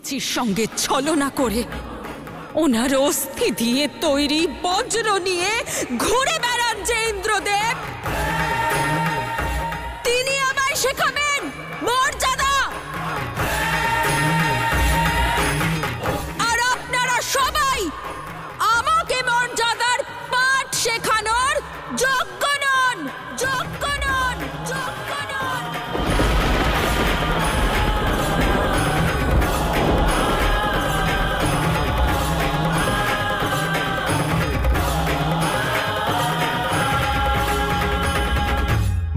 নিচির সঙ্গে ছলনা করে ওনার অস্থি দিয়ে তৈরি বজ্র নিয়ে ঘুরে বেড়ান যে ইন্দ্রদেব, তিনি আমায় শেখাবেন মর্যাদা। আর আপনারা সবাই আমাকে মর্যাদার পাঠ শেখানোর যোগ্য নন, যোগ্য নন, যোগ্য নন।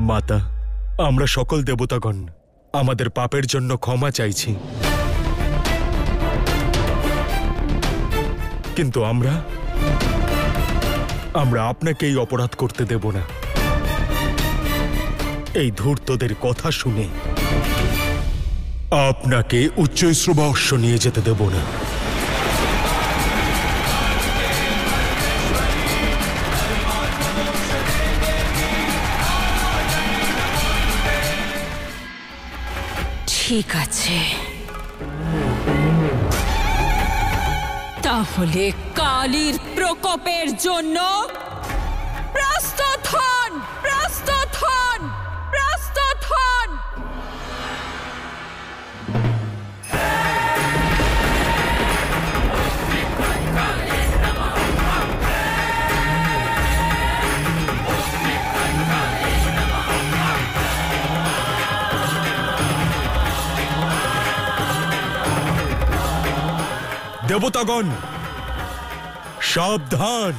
মাতা, আমরা সকল দেবতাগণ আমাদের পাপের জন্য ক্ষমা চাইছি, কিন্তু আমরা আপনাকে এই অপরাধ করতে দেব না। এই ধূর্তদের কথা শুনে আপনাকে উচ্চৈঃশ্রবস্য নিয়ে যেতে দেব না। ঠিক আছে, তাহলে কালীর প্রকোপের জন্য প্রস্তুত হন, প্রস্তুত হন, প্রস্তুত হন। দেবতাগণ সাবধান!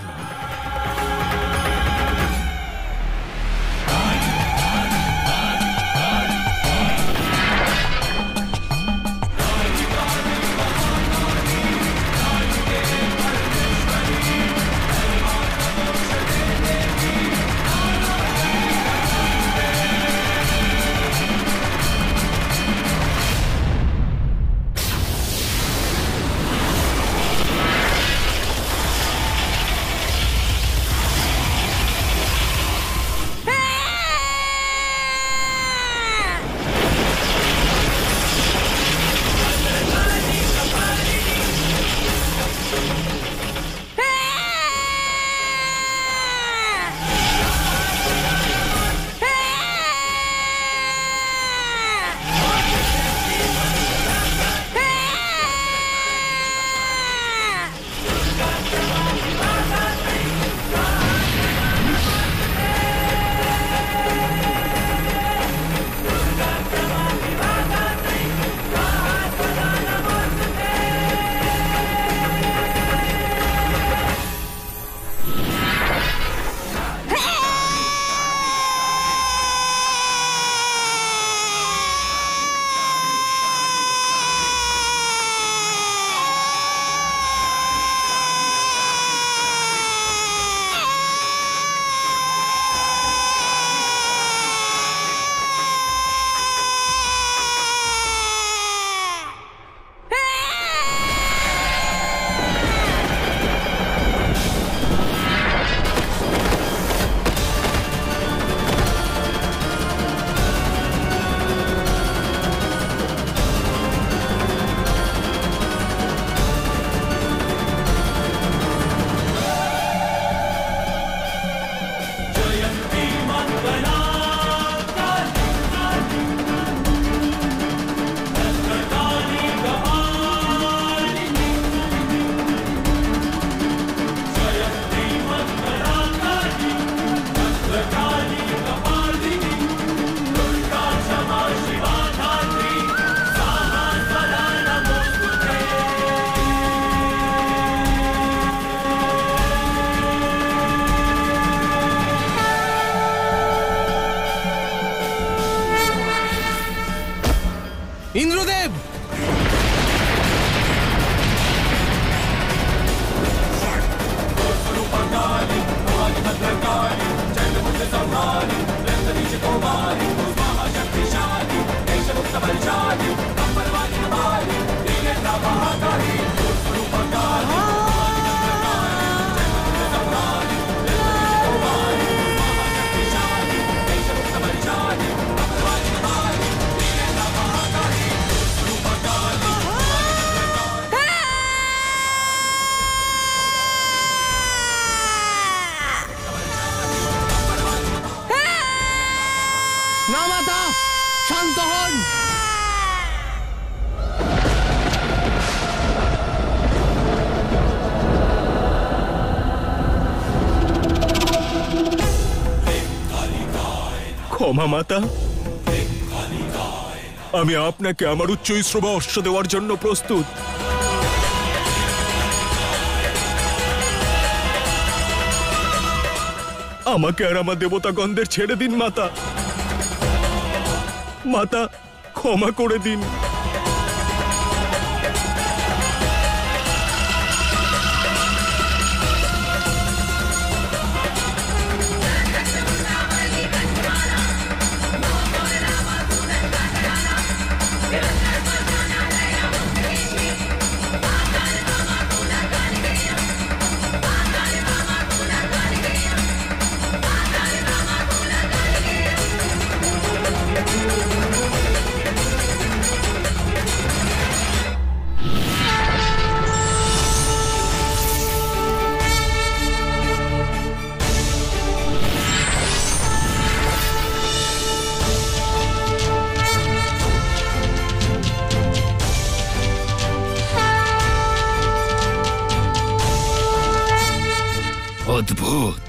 না মাতা, শান্ত হন। ক্ষমা মাতা, আমি আপনাকে আমার উচ্চ শ্রবা অশ্ব দেওয়ার জন্য প্রস্তুত। আমাকে আর আমার দেবতাগণদের ছেড়ে দিন মাতা। মাতা, ক্ষমা করে দিন। অদ্ভুত।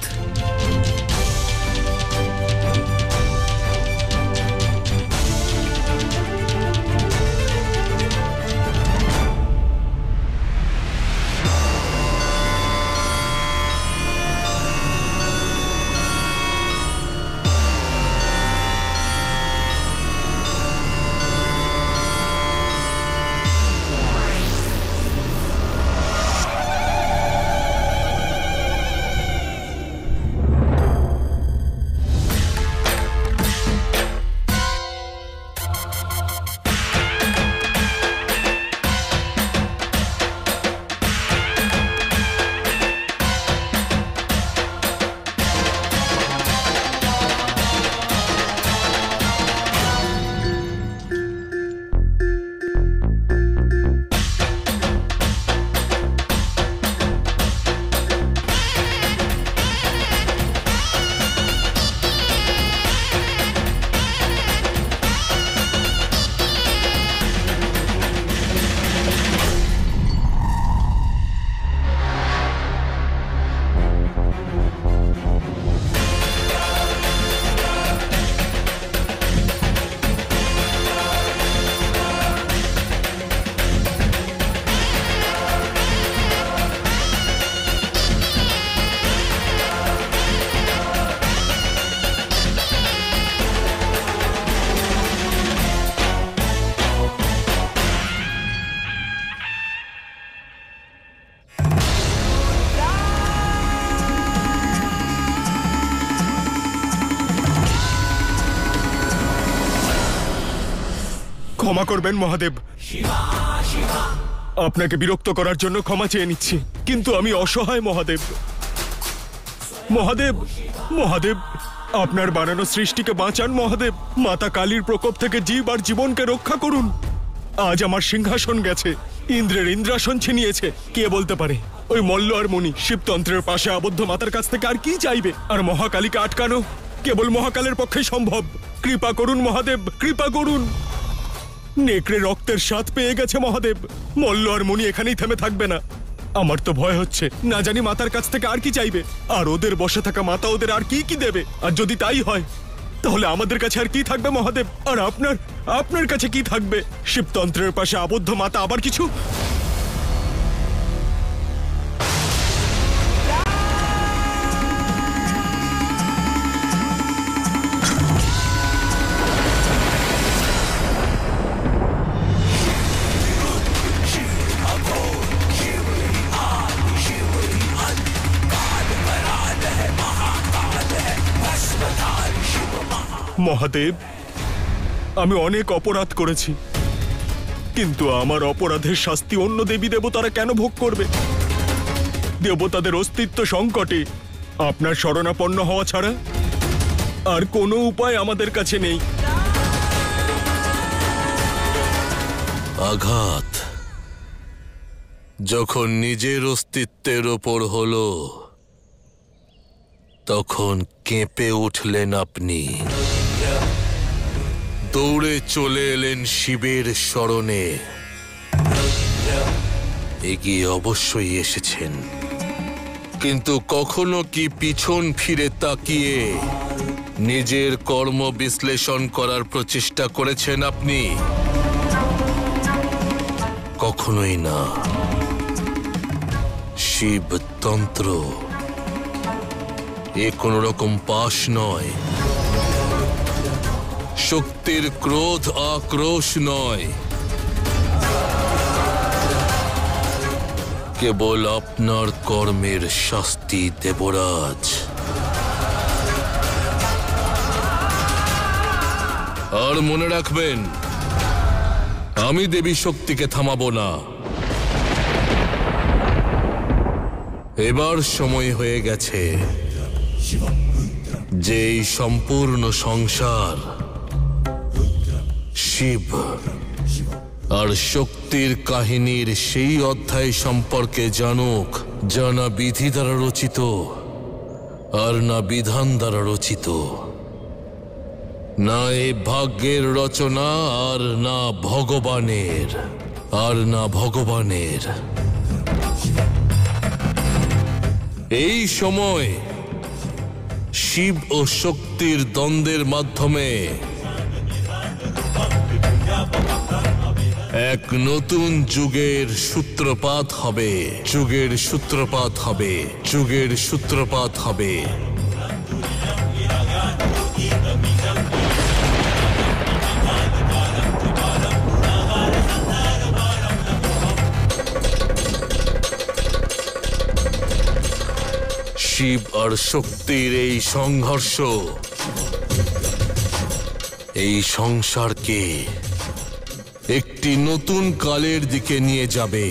ক্ষমা করবেন মহাদেব, আপনাকে বিরক্ত করার জন্য ক্ষমা চেয়ে নিচ্ছি, কিন্তু আমি অসহায় মহাদেব। মহাদেব, মহাদেব, আপনার বানানো সৃষ্টিকে বাঁচান মহাদেব। মাতা কালীর প্রকোপ থেকে জীব আর জীবনকে রক্ষা করুন। আজ আমার সিংহাসন গেছে, ইন্দ্রের ইন্দ্রাসন ছিনিয়েছে। কে বলতে পারে ওই মল্ল আর মণি শিবতন্ত্রের পাশে আবদ্ধ মাতার কাছ থেকে আর কি চাইবে? আর মহাকালীকে আটকানো কেবল মহাকালের পক্ষে সম্ভব। কৃপা করুন মহাদেব, কৃপা করুন। নেকড়ে রক্তের স্বাদ পেয়ে গেছে মহাদেব। মল্ল আর মণি এখানেই থেমে থাকবে না। আমার তো ভয় হচ্ছে, না জানি মাতার কাছ থেকে আর কি চাইবে, আর ওদের বসে থাকা মাতা ওদের আর কি কি দেবে। আর যদি তাই হয় তাহলে আমাদের কাছে আর কি থাকবে মহাদেব? আর আপনার কাছে কি থাকবে? শিবতন্ত্রের পাশে আবদ্ধ মাতা আবার কিছু? মহাদেব, আমি অনেক অপরাধ করেছি, কিন্তু আমার অপরাধের শাস্তি অন্য দেবী দেবতারা কেন ভোগ করবে? দেবতাদের অস্তিত্ব সংকটে। আপনার শরণাপন্ন হওয়া ছাড়া আর কোনো উপায় আমাদের কাছে নেই। আঘাত যখন নিজের অস্তিত্বের ওপর হলো, তখন কেঁপে উঠলেন আপনি। দৌড়ে চলে এলেন শিবের শরণে। এগিয়ে অবশ্যই এসেছেন, কিন্তু কখনো কি পিছন ফিরে তাকিয়ে নিজের কর্ম বিশ্লেষণ করার প্রচেষ্টা করেছেন আপনি? কখনোই না। শিবতন্ত্র এ কোন রকম পাশ নয়, শক্তির ক্রোধ আক্রোশ নয়, কেবল আপনার কর্মের শাস্তি দেবরাজ। আর মনে রাখবেন, আমি দেবী শক্তিকে থামাবো না। এবার সময় হয়ে গেছে যে এই সম্পূর্ণ সংসার শিব আর শক্তির কাহিনীর সেই অধ্যায় সম্পর্কে জানুক, যা না বিধি দ্বারা রচিত আর না বিধান দ্বারা রচিত, না এ ভাগ্যের রচনা আর না ভগবানের। এই সময় শিব ও শক্তির দ্বন্দ্বের মাধ্যমে এক নতুন যুগের সূত্রপাত হবে, যুগের সূত্রপাত হবে, যুগের সূত্রপাত হবে। শিব আর শক্তির এই সংঘর্ষ এই সংসারকে একটি নতুন কালের দিকে নিয়ে যাবে।